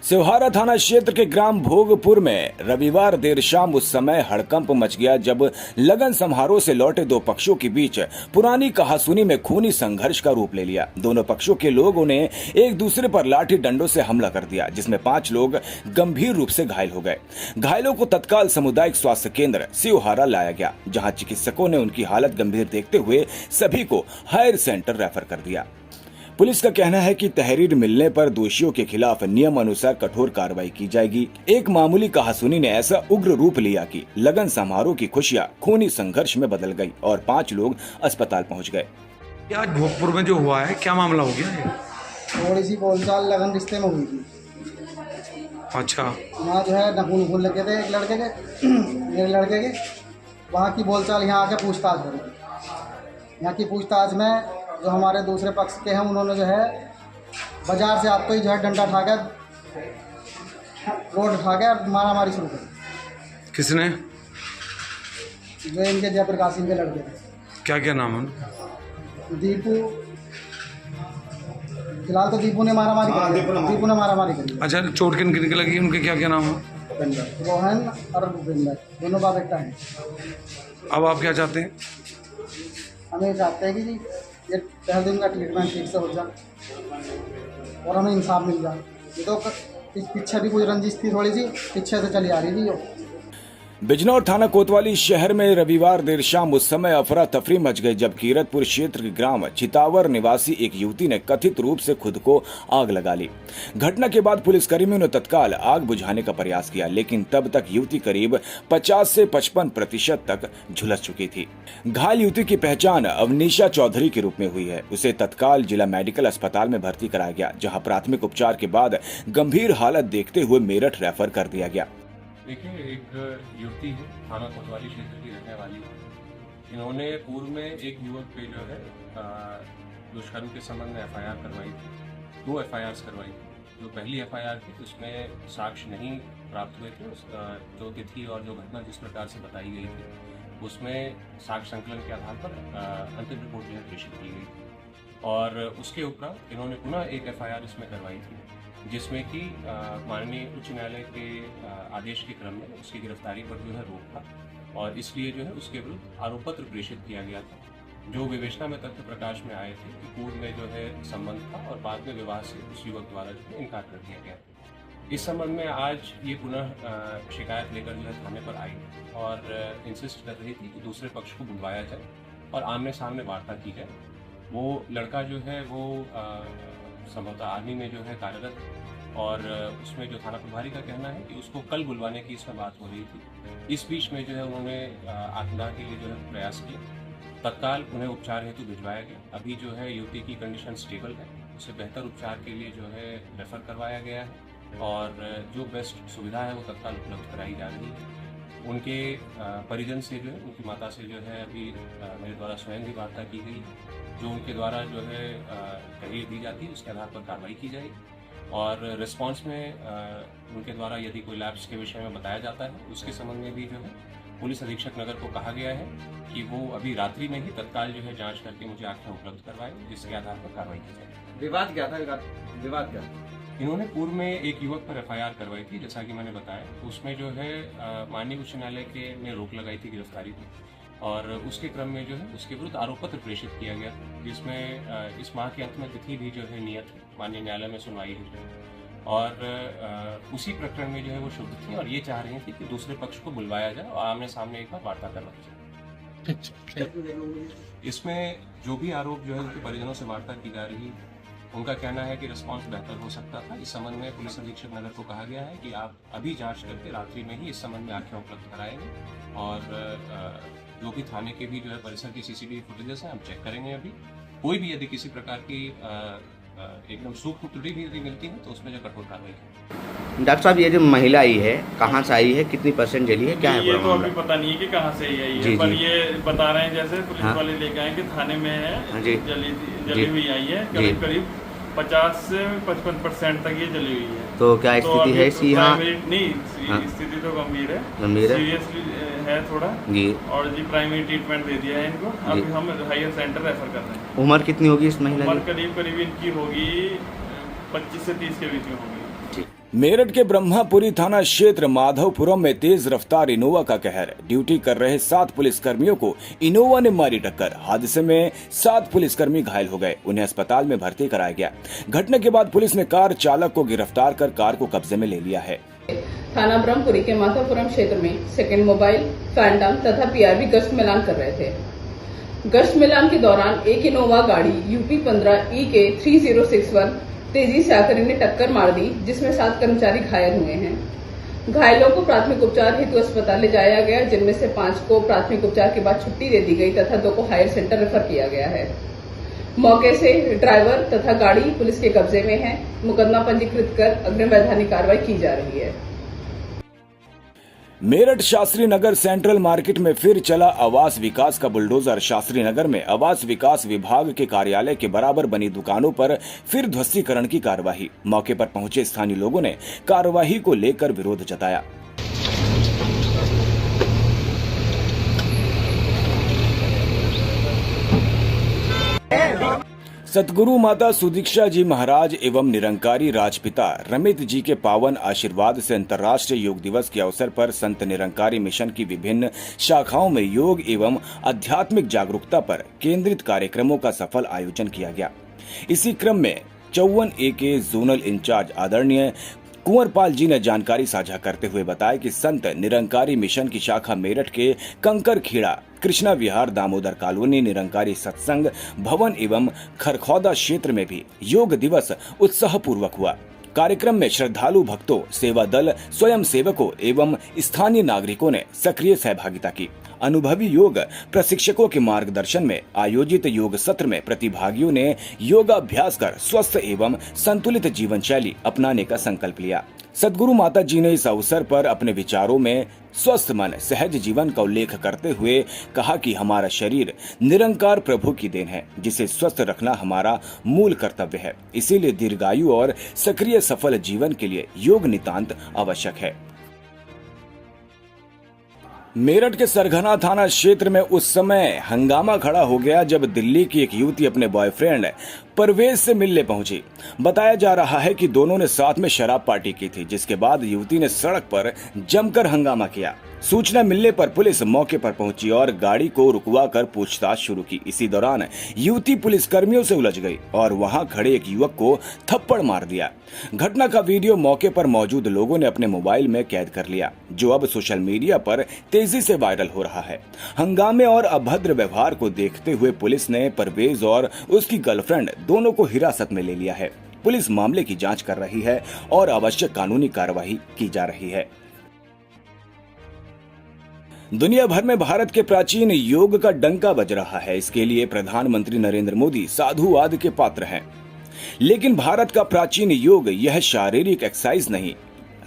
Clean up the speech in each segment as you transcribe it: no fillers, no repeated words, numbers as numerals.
सिवहारा थाना क्षेत्र के ग्राम भोगपुर में रविवार देर शाम उस समय हड़कंप मच गया जब लगन समारोह से लौटे दो पक्षों के बीच पुरानी कहासुनी में खूनी संघर्ष का रूप ले लिया। दोनों पक्षों के लोगों ने एक दूसरे पर लाठी डंडों से हमला कर दिया, जिसमें 5 लोग गंभीर रूप से घायल हो गए। घायलों को तत्काल सामुदायिक स्वास्थ्य केंद्र सिवहारा लाया गया, जहां चिकित्सकों ने उनकी हालत गंभीर देखते हुए सभी को हायर सेंटर रेफर कर दिया। पुलिस का कहना है कि तहरीर मिलने पर दोषियों के खिलाफ नियम अनुसार कठोर कार्रवाई की जाएगी। एक मामूली कहासुनी ने ऐसा उग्र रूप लिया कि लगन समारोह की खुशियां खूनी संघर्ष में बदल गई और 5 लोग अस्पताल पहुंच गए। आज भोगपुर में जो हुआ है, क्या मामला हो गया है? थोड़ी सी बोलचाल लगन रिश्ते में हुई थी। अच्छा, वहाँ जो है नखून लगे थे एक लड़के के मेरे लड़के के। वहाँ की बोलचाल यहाँ आके पूछताछ करी। यहाँ की पूछताछ में जो हमारे दूसरे पक्ष के हैं, उन्होंने जो है बाजार से आपको ही जो है डंडा उठा कर रोड उठा कर मारा मारी शुरू करी। किसने? जो इनके जयप्रकाश सिंह के लड़के थे। क्या क्या नाम है? दीपू, फिलहाल तो दीपू ने मारा मारी करी। अच्छा, चोट किन किन की लगी? उनके क्या क्या नाम है? रोहन और भूपेंद्र, दोनों बाप बेटा हैं। अब आप क्या चाहते हैं? हम ये चाहते हैं कि जी ये 10 दिन का ट्रीटमेंट ठीक से हो जाए और हमें इंसाफ मिल जाए। ये तो इस पीछे भी कोई रंजिश थी, थोड़ी सी पीछे से चली आ रही थी। बिजनौर थाना कोतवाली शहर में रविवार देर शाम उस समय अफरा तफरी मच गई जब कीरतपुर क्षेत्र के ग्राम चितावर निवासी एक युवती ने कथित रूप से खुद को आग लगा ली। घटना के बाद पुलिसकर्मियों ने तत्काल आग बुझाने का प्रयास किया, लेकिन तब तक युवती करीब 50 से 55% तक झुलस चुकी थी। घायल युवती की पहचान अवनीशा चौधरी के रूप में हुई है। उसे तत्काल जिला मेडिकल अस्पताल में भर्ती कराया गया, जहाँ प्राथमिक उपचार के बाद गंभीर हालत देखते हुए मेरठ रेफर कर दिया गया। देखिए, एक युवती है, थाना कोतवाली क्षेत्र की रहने वाली है। इन्होंने पूर्व में एक युवक पे जो है दुष्कर्म के संबंध में FIR करवाई थी। 2 FIRs करवाई थी। जो पहली FIR थी उसमें साक्ष्य नहीं प्राप्त हुए थे। उसका जो तिथि और जो घटना जिस प्रकार से बताई गई थी उसमें साक्ष्य संकलन के आधार पर अंतिम रिपोर्ट जो है प्रेषित की गई थी। और उसके उपरांत इन्होंने पुनः एक FIR इसमें करवाई थी, जिसमें कि माननीय उच्च न्यायालय के आदेश के क्रम में उसकी गिरफ्तारी पर जो है रोक था और इसलिए जो है उसके विरुद्ध आरोप पत्र प्रेषित किया गया था। जो विवेचना में तथ्य प्रकाश में आए थे कि पूर्व में जो है संबंध था और बाद में विवाह से उस युवक द्वारा जो है इनकार कर दिया गया। इस संबंध में आज ये पुनः शिकायत लेकर जो है थाने पर आई और इंसिस्ट कर रही थी कि दूसरे पक्ष को बुलवाया जाए और आमने सामने वार्ता की जाए। वो लड़का जो है वो संभवतः आर्मी में जो है कार्यरत, और उसमें जो थाना प्रभारी का कहना है कि उसको कल बुलवाने की इसमें बात हो रही थी। इस बीच में जो है उन्होंने आत्मदाह के लिए जो है प्रयास किया। तत्काल उन्हें उपचार हेतु भिजवाया गया। अभी जो है युवती की कंडीशन स्टेबल है, उसे बेहतर उपचार के लिए जो है रेफर करवाया गया है और जो बेस्ट सुविधा है वो तत्काल उपलब्ध कराई जा रही है। उनके परिजन से जो है, उनकी माता से जो है अभी मेरे द्वारा स्वयं भी वार्ता की गई। जो उनके द्वारा जो है तहरीर दी जाती है उसके आधार पर कार्रवाई की जाएगी और रिस्पांस में उनके द्वारा यदि कोई लैप्स के विषय में बताया जाता है उसके संबंध में भी जो है पुलिस अधीक्षक नगर को कहा गया है कि वो अभी रात्रि में ही तत्काल जो है जांच करके मुझे आंखें उपलब्ध करवाए, जिसके आधार पर कार्रवाई की जाए। विवाद क्या था? विवाद क्या? इन्होंने पूर्व में एक युवक पर FIR करवाई थी, जैसा कि मैंने बताया। उसमें जो है माननीय उच्च न्यायालय के ने रोक लगाई थी गिरफ्तारी की और उसके क्रम में जो है उसके विरुद्ध आरोप पत्र प्रेषित किया गया, जिसमें इस माह के अंत में तिथि भी जो है नियत है, माननीय न्यायालय में सुनवाई हुई और उसी प्रकरण में जो है वो शुद्ध थी और ये चाह रही थी कि दूसरे पक्ष को बुलवाया जाए और आमने सामने एक बार वार्ता करवाई जाए। इसमें जो भी आरोप जो है उनके परिजनों से वार्ता की जा रही, उनका कहना है कि रिस्पांस बेहतर हो सकता था। इस संबंध में पुलिस अधीक्षक नगर को कहा गया है कि आप अभी जांच करके रात्रि में ही इस संबंध में आंखें उपलब्ध कराएंगे और जो भी थाने के भी जो है परिसर की CCTV फुटेजेस हैं हम चेक करेंगे। अभी कोई भी यदि किसी प्रकार की एकदम सूक्ष्म त्रुटि भी यदि मिलती है तो उसमें जो कठोर कार्रवाई की। डॉक्टर साहब, ये जो महिला आई है कहाँ से आई है, कितनी % जली है, क्या है? ये तो अभी पता नहीं है कि कहाँ से आई है, पर ये बता रहे हैं जैसे पुलिस वाले लेके आए कि थाने में है, जली हुई आई है। करीब करीब 50 से 55% तक ये जली हुई है। तो क्या स्थिति है इसकी यहाँ? नहीं, स्थिति तो गंभीर है, सीरियसली है थोड़ा जी। और जी प्राइमरी ट्रीटमेंट दे दिया है इनको। अभी हम हायर सेंटर रेफर कर रहे हैं। उम्र कितनी होगी इस महिला की? उम्र करीब इनकी होगी 25 से 30 के बीच में होगी। ठीक। मेरठ के ब्रह्मापुरी थाना क्षेत्र माधवपुरम में तेज रफ्तार इनोवा का कहर। ड्यूटी कर रहे 7 पुलिसकर्मियों को इनोवा ने मारी टक्कर। हादसे में 7 पुलिसकर्मी घायल हो गए। उन्हें अस्पताल में भर्ती कराया गया। घटना के बाद पुलिस ने कार चालक को गिरफ्तार कर कार को कब्जे में ले लिया है। थाना ब्रह्मपुरी के माधवपुरम क्षेत्र में सेकंड मोबाइल, फैंटम तथा पीआरवी गश्त मिलान कर रहे थे। गश्त मिलान के दौरान एक इनोवा गाड़ी यूपी 15 EK 3061 तेजी से आकर इन्हें टक्कर मार दी, जिसमें 7 कर्मचारी घायल हुए हैं। घायलों को प्राथमिक उपचार हेतु अस्पताल ले जाया गया, जिनमें से 5 को प्राथमिक उपचार के बाद छुट्टी दे दी गई तथा 2 को हायर सेंटर रेफर किया गया है। मौके से ड्राइवर तथा गाड़ी पुलिस के कब्जे में है। मुकदमा पंजीकृत कर अग्रिम वैधानिक कार्रवाई की जा रही है। मेरठ शास्त्री नगर सेंट्रल मार्केट में फिर चला आवास विकास का बुलडोजर। शास्त्री नगर में आवास विकास विभाग के कार्यालय के बराबर बनी दुकानों पर फिर ध्वस्तीकरण की कार्यवाही। मौके पर पहुंचे स्थानीय लोगों ने कार्यवाही को लेकर विरोध जताया। सतगुरु माता सुदीक्षा जी महाराज एवं निरंकारी राजपिता रमित जी के पावन आशीर्वाद से अंतर्राष्ट्रीय योग दिवस के अवसर पर संत निरंकारी मिशन की विभिन्न शाखाओं में योग एवं आध्यात्मिक जागरूकता पर केंद्रित कार्यक्रमों का सफल आयोजन किया गया। इसी क्रम में 54A के जोनल इंचार्ज आदरणीय कुंवरपाल जी ने जानकारी साझा करते हुए बताया कि संत निरंकारी मिशन की शाखा मेरठ के कंकर खेड़ा, कृष्णा विहार, दामोदर कॉलोनी, निरंकारी सत्संग भवन एवं खरखौदा क्षेत्र में भी योग दिवस उत्साहपूर्वक हुआ। कार्यक्रम में श्रद्धालु भक्तों, सेवा दल, स्वयं सेवकों एवं स्थानीय नागरिकों ने सक्रिय सहभागिता की। अनुभवी योग प्रशिक्षकों के मार्गदर्शन में आयोजित योग सत्र में प्रतिभागियों ने योगाभ्यास कर स्वस्थ एवं संतुलित जीवन शैली अपनाने का संकल्प लिया। सदगुरु माता जी ने इस अवसर पर अपने विचारों में स्वस्थ मन, सहज जीवन का उल्लेख करते हुए कहा कि हमारा शरीर निरंकार प्रभु की देन है, जिसे स्वस्थ रखना हमारा मूल कर्तव्य है। इसीलिए दीर्घायु और सक्रिय सफल जीवन के लिए योग नितांत आवश्यक है। मेरठ के सरगना थाना क्षेत्र में उस समय हंगामा खड़ा हो गया जब दिल्ली की एक युवती अपने बॉयफ्रेंड परवेज से मिलने पहुंची। बताया जा रहा है कि दोनों ने साथ में शराब पार्टी की थी, जिसके बाद युवती ने सड़क पर जमकर हंगामा किया। सूचना मिलने पर पुलिस मौके पर पहुंची और गाड़ी को रुकवाकर पूछताछ शुरू की। इसी दौरान युवती पुलिसकर्मियों से उलझ गई और वहां खड़े एक युवक को थप्पड़ मार दिया। घटना का वीडियो मौके पर मौजूद लोगों ने अपने मोबाइल में कैद कर लिया, जो अब सोशल मीडिया पर तेजी से वायरल हो रहा है। हंगामे और अभद्र व्यवहार को देखते हुए पुलिस ने परवेज और उसकी गर्लफ्रेंड दोनों को हिरासत में ले लिया है। पुलिस मामले की जांच कर रही है और आवश्यक कानूनी कार्रवाई की जा रही है। दुनिया भर में भारत के प्राचीन योग का डंका बज रहा है। इसके लिए प्रधानमंत्री नरेंद्र मोदी साधुवाद के पात्र हैं। लेकिन भारत का प्राचीन योग यह शारीरिक एक्सरसाइज नहीं,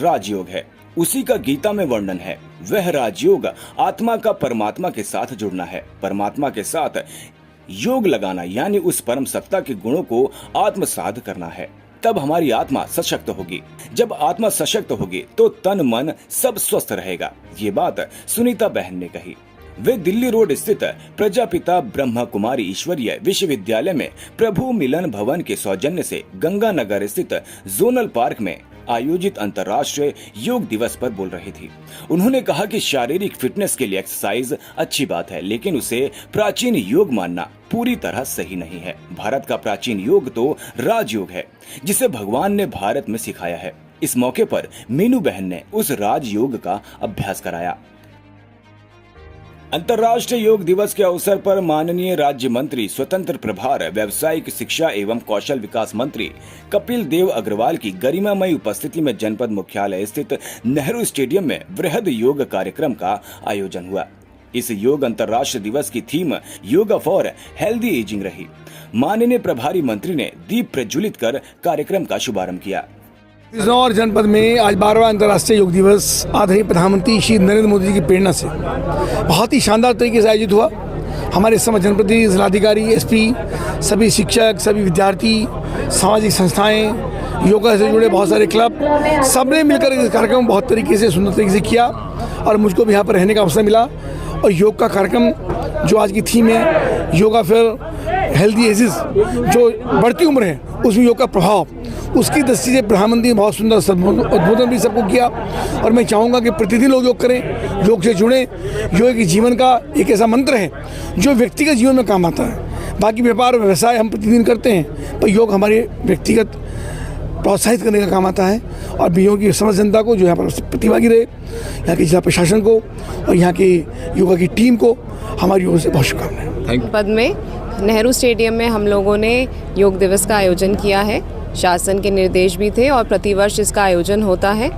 राजयोग है। उसी का गीता में वर्णन है। वह राजयोग आत्मा का परमात्मा के साथ जुड़ना है, परमात्मा के साथ योग लगाना, यानी उस परम सत्ता के गुणों को आत्मसात करना है। तब हमारी आत्मा सशक्त होगी। जब आत्मा सशक्त होगी तो तन मन सब स्वस्थ रहेगा। ये बात सुनीता बहन ने कही। वे दिल्ली रोड स्थित प्रजापिता ब्रह्मा कुमारी ईश्वरीय विश्वविद्यालय में प्रभु मिलन भवन के सौजन्य से गंगानगर स्थित जोनल पार्क में आयोजित अंतर्राष्ट्रीय योग दिवस पर बोल रही थी। उन्होंने कहा कि शारीरिक फिटनेस के लिए एक्सरसाइज अच्छी बात है, लेकिन उसे प्राचीन योग मानना पूरी तरह सही नहीं है। भारत का प्राचीन योग तो राजयोग है, जिसे भगवान ने भारत में सिखाया है। इस मौके पर मीनू बहन ने उस राजयोग का अभ्यास कराया। अंतर्राष्ट्रीय योग दिवस के अवसर पर माननीय राज्य मंत्री स्वतंत्र प्रभार व्यावसायिक शिक्षा एवं कौशल विकास मंत्री कपिल देव अग्रवाल की गरिमामयी उपस्थिति में जनपद मुख्यालय स्थित नेहरू स्टेडियम में वृहद योग कार्यक्रम का आयोजन हुआ। इस योग अंतर्राष्ट्रीय दिवस की theme yoga for healthy ageing रही। माननीय प्रभारी मंत्री ने दीप प्रज्वलित कर कार्यक्रम का शुभारंभ किया। बिजनौर जनपद में आज 12वां अंतर्राष्ट्रीय योग दिवस आदरणीय प्रधानमंत्री श्री नरेंद्र मोदी जी की प्रेरणा से बहुत ही शानदार तरीके से आयोजित हुआ। हमारे समय जनपद जिलाधिकारी, एसपी, सभी शिक्षक, सभी विद्यार्थी, सामाजिक संस्थाएं, योगा से जुड़े बहुत सारे क्लब, सबने मिलकर इस कार्यक्रम बहुत तरीके से, सुंदर तरीके से किया और मुझको भी यहाँ पर रहने का अवसर मिला। और योग का कार्यक्रम जो आज की थीम है योगा फॉर हेल्दी एजेस, जो बढ़ती उम्र है उसमें योग का प्रभाव, उसकी दृष्टि से प्रधानमंत्री ने बहुत सुंदर उद्बोधन भी सबको किया। और मैं चाहूँगा कि प्रतिदिन लोग योग करें, योग से जुड़ें। योग एक जीवन का एक ऐसा मंत्र है जो व्यक्तिगत जीवन में काम आता है। बाकी व्यापार और व्यवसाय हम प्रतिदिन करते हैं, पर योग हमारे व्यक्तिगत प्रोत्साहित करने का काम आता है। और बीओ की समस्त जनता को जो यहाँ पर प्रतिभागी रहे, यहाँ के जिला प्रशासन को और यहाँ की योगा की टीम को हमारी ओर से बहुत शुभकामनाएं। पद में नेहरू स्टेडियम में हम लोगों ने योग दिवस का आयोजन किया है। शासन के निर्देश भी थे और प्रतिवर्ष इसका आयोजन होता है।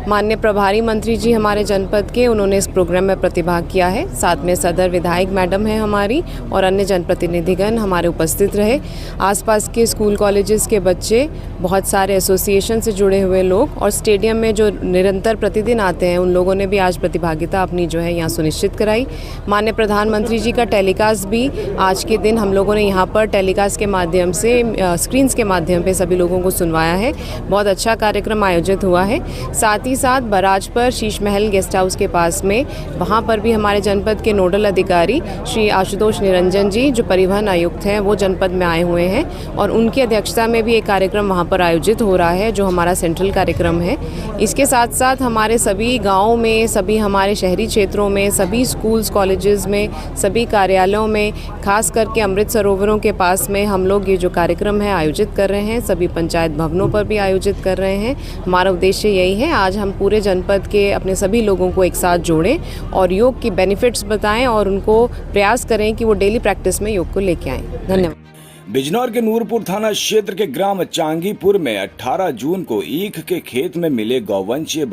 माननीय प्रभारी मंत्री जी हमारे जनपद के, उन्होंने इस प्रोग्राम में प्रतिभाग किया है। साथ में सदर विधायक मैडम है हमारी और अन्य जनप्रतिनिधिगण हमारे उपस्थित रहे। आसपास के स्कूल कॉलेजेस के बच्चे, बहुत सारे एसोसिएशन से जुड़े हुए लोग और स्टेडियम में जो निरंतर प्रतिदिन आते हैं, उन लोगों ने भी आज प्रतिभागिता अपनी जो है यहाँ सुनिश्चित कराई। माननीय प्रधानमंत्री जी का टेलीकास्ट भी आज के दिन हम लोगों ने यहाँ पर टेलीकास्ट के माध्यम से, स्क्रीन्स के माध्यम पर सभी लोगों को सुनवाया है। बहुत अच्छा कार्यक्रम आयोजित हुआ है। साथ ही साथ बराज पर शीश महल गेस्ट हाउस के पास में, वहाँ पर भी हमारे जनपद के नोडल अधिकारी श्री आशुतोष निरंजन जी, जो परिवहन आयुक्त हैं, वो जनपद में आए हुए हैं और उनकी अध्यक्षता में भी एक कार्यक्रम वहाँ पर आयोजित हो रहा है, जो हमारा सेंट्रल कार्यक्रम है। इसके साथ साथ हमारे सभी गाँवों में, सभी हमारे शहरी क्षेत्रों में, सभी स्कूल्स कॉलेजेस में, सभी कार्यालयों में, खास करके अमृत सरोवरों के पास में हम लोग ये जो कार्यक्रम है आयोजित कर रहे हैं। सभी पंचायत भवनों पर भी आयोजित कर रहे हैं। हमारा उद्देश्य यही है, आज हम पूरे जनपद के अपने सभी लोगों को एक साथ जोड़ें और योग की बेनिफिट्स बताएं और उनको प्रयास करें कि वो डेली प्रैक्टिस में योग को लेके आएं। धन्यवाद। बिजनौर के नूरपुर थाना क्षेत्र के ग्राम चांगीपुर में 18 जून को ईख के खेत में मिले गौवंशीय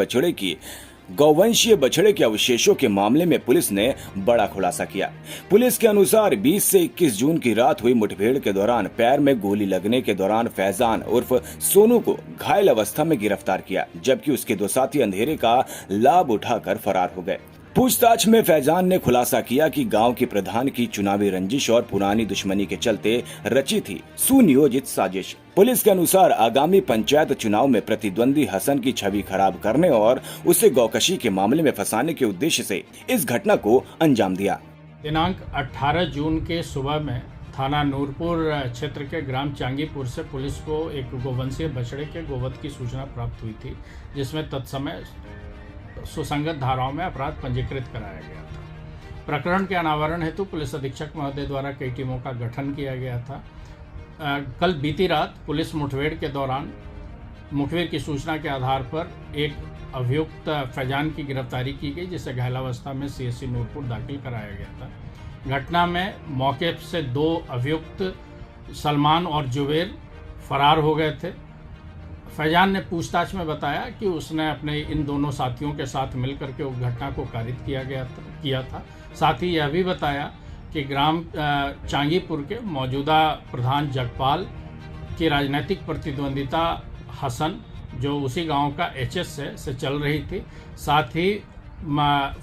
बछड़े के अवशेषों के मामले में पुलिस ने बड़ा खुलासा किया। पुलिस के अनुसार 20 से 21 जून की रात हुई मुठभेड़ के दौरान पैर में गोली लगने के दौरान फैजान उर्फ सोनू को घायल अवस्था में गिरफ्तार किया, जबकि उसके दो साथी अंधेरे का लाभ उठाकर फरार हो गए। पूछताछ में फैजान ने खुलासा किया कि गांव के प्रधान की चुनावी रंजिश और पुरानी दुश्मनी के चलते रची थी सुनियोजित साजिश। पुलिस के अनुसार आगामी पंचायत चुनाव में प्रतिद्वंदी हसन की छवि खराब करने और उसे गौकशी के मामले में फंसाने के उद्देश्य से इस घटना को अंजाम दिया। दिनांक 18 जून के सुबह में थाना नूरपुर क्षेत्र के ग्राम चांगीपुर से पुलिस को एक गोवंशीय बछड़े के गोवध की सूचना प्राप्त हुई थी, जिसमें तत्समय सुसंगत धाराओं में अपराध पंजीकृत कराया गया था। प्रकरण के अनावरण हेतु पुलिस अधीक्षक महोदय द्वारा कई टीमों का गठन किया गया था। कल बीती रात पुलिस मुठभेड़ के दौरान मुखबिर की सूचना के आधार पर एक अभियुक्त फैजान की गिरफ्तारी की गई, जिसे घायलावस्था में CSC नूरपुर दाखिल कराया गया था। घटना में मौके से 2 अभियुक्त सलमान और जुबेर फरार हो गए थे। फैजान ने पूछताछ में बताया कि उसने अपने इन दोनों साथियों के साथ मिलकर के उस घटना को कारित किया था। साथ ही यह भी बताया कि ग्राम चांगीपुर के मौजूदा प्रधान जगपाल की राजनीतिक प्रतिद्वंदिता हसन, जो उसी गांव का HS से चल रही थी। साथ ही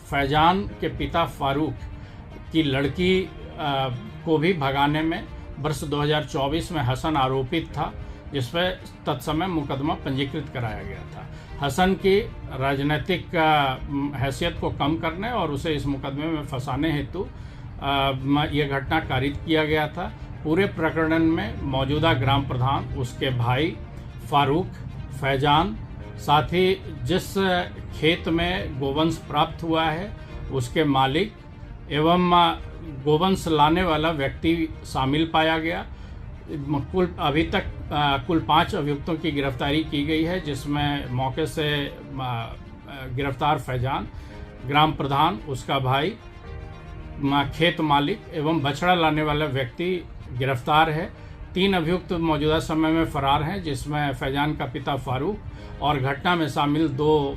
फैजान के पिता फारूक की लड़की को भी भगाने में वर्ष 2024 में हसन आरोपित था, जिस पर तत्समय मुकदमा पंजीकृत कराया गया था। हसन की राजनीतिक हैसियत को कम करने और उसे इस मुकदमे में फंसाने हेतु यह घटना कारित किया गया था। पूरे प्रकरण में मौजूदा ग्राम प्रधान, उसके भाई फारूक, फैजान, साथ ही जिस खेत में गोवंश प्राप्त हुआ है उसके मालिक एवं गोवंश लाने वाला व्यक्ति शामिल पाया गया। अभी तक कुल 5 अभियुक्तों की गिरफ्तारी की गई है, जिसमें मौके से गिरफ्तार फैजान, ग्राम प्रधान, उसका भाई, खेत मालिक एवं बछड़ा लाने वाला व्यक्ति गिरफ्तार है। 3 अभियुक्त मौजूदा समय में फरार हैं, जिसमें फैजान का पिता फारूक और घटना में शामिल 2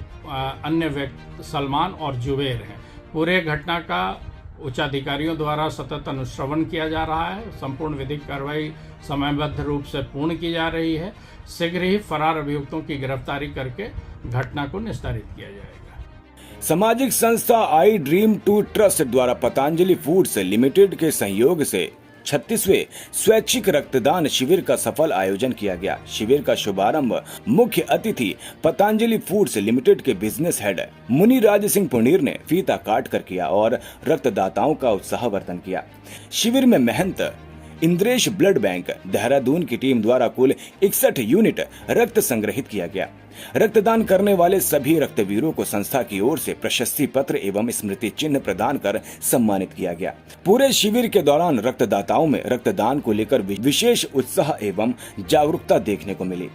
अन्य व्यक्ति सलमान और जुबेर हैं। पूरे घटना का उच्चाधिकारियों द्वारा सतत अनुश्रवण किया जा रहा है। संपूर्ण विधिक कार्रवाई समयबद्ध रूप से पूर्ण की जा रही है। शीघ्र ही फरार अभियुक्तों की गिरफ्तारी करके घटना को निस्तारित किया जाएगा। सामाजिक संस्था आई ड्रीम 2 ट्रस्ट द्वारा पतंजलि फूड्स लिमिटेड के सहयोग से 36वें स्वैच्छिक रक्तदान शिविर का सफल आयोजन किया गया। शिविर का शुभारंभ मुख्य अतिथि पतंजलि फूड्स लिमिटेड के बिजनेस हेड मुनिराज सिंह पुनीर ने फीता काट कर किया और रक्तदाताओं का उत्साहवर्धन किया। शिविर में महंत इंद्रेश ब्लड बैंक देहरादून की टीम द्वारा कुल 61 यूनिट रक्त संग्रहित किया गया। रक्तदान करने वाले सभी रक्तवीरों को संस्था की ओर से प्रशस्ति पत्र एवं स्मृति चिन्ह प्रदान कर सम्मानित किया गया। पूरे शिविर के दौरान रक्तदाताओं में रक्तदान को लेकर विशेष उत्साह एवं जागरूकता देखने को मिली।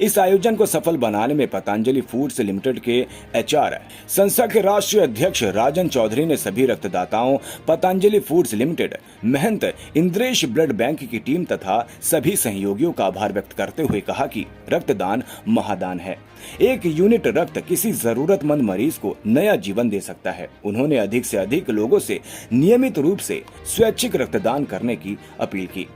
इस आयोजन को सफल बनाने में पतंजलि फूड्स लिमिटेड के एचआर संस्था के राष्ट्रीय अध्यक्ष राजन चौधरी ने सभी रक्तदाताओं, पतंजलि फूड्स लिमिटेड, महंत इंद्रेश ब्लड बैंक की टीम तथा सभी सहयोगियों का आभार व्यक्त करते हुए कहा कि रक्तदान महादान है। 1 यूनिट रक्त किसी जरूरतमंद मरीज को नया जीवन दे सकता है। उन्होंने अधिक से अधिक लोगों से नियमित रूप से स्वैच्छिक रक्तदान करने की अपील की।